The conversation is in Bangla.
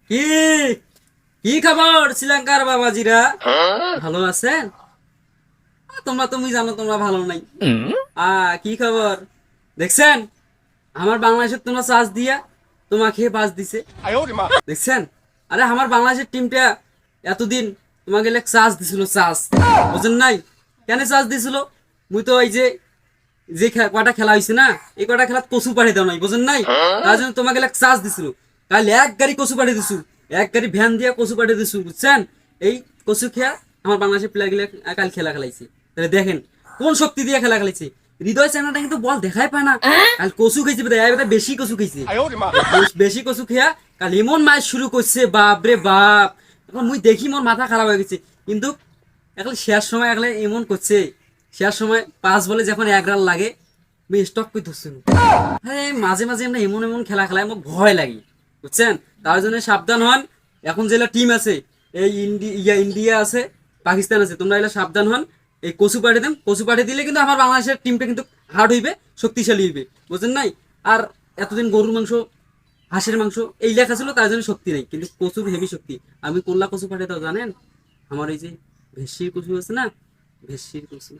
কি কি খবর শ্রীলঙ্কার বাবাজিরা? ভালো আছেন? তুমি জানো তোমরা ভালো নাই। কি খবর দেখছেন? আমার বাংলাদেশের তোমরা চার্জ দিয়া তোমাকে বাস দিছে, দেখছেন? আরে আমার বাংলাদেশের টিমটা এতদিন তোমাকে চার্জ দিছিল, চার্জ বুঝেন নাই? কেন চার্জ দিছিল? মুই তো এই যে যে কটা খেলা হয়েছে না, এই কটা খেলা কচু পাঠিয়ে দাও নাই, বুঝেন নাই? তার জন্য তোমাকে চার্জ দিছিল। কাল এক গাড়ি কচু পাঠিয়ে দিছু, এক গাড়ি ভ্যান দিয়ে কচু পাঠিয়ে দিছু, বুঝছেন? এই কচু খেয়া আমার বাংলাদেশের প্লেয়ার গুলা কাল খেলা খেলাইছে। তাহলে দেখেন কোন শক্তি দিয়ে খেলা খেলাইছে। হৃদয় চায়নাটা কিন্তু বল দেখাই পায় না, কাল কচু খাইছে, বেশি কচু খাইছে, বেশি কচু খেয়া কাল এমন ম্যাচ শুরু করছে, বাপ রে বাপ। এখন মুই দেখি মোর মাথা খারাপ হয়ে গেছে। কিন্তু এখন শেষ সময় একলে এমন করছে, শেষ সময় 5 বলে যখন 1 রান লাগে স্টক করে ধরছিল। হ্যাঁ, মাঝে মাঝে আমরা এমন এমন খেলা খেলায় আমার ভয় লাগে, বুঝছেন? তার জন্য সাবধান হন। এখন যেটা টিম আছে, এই ইন্ডিয়া আছে, পাকিস্তান আছে, তোমরা এগুলো সাবধান হন। এই কচু পাঠিয়ে দেন, কচু পাঠিয়ে দিলে কিন্তু আমার বাংলাদেশের টিমটা কিন্তু হার্ড হইবে, শক্তিশালী হইবে, বুঝছেন নাই? আর এতদিন গরুর মাংস, হাঁসের মাংস এই লেখা ছিল, তার জন্য শক্তি নেই, কিন্তু কচুর হেভি শক্তি। আমি কোল্লা কচু পাঠিয়ে দাও জানেন? আমার এই যে ভেটসির কচু আছে না, ভেটসির কচু।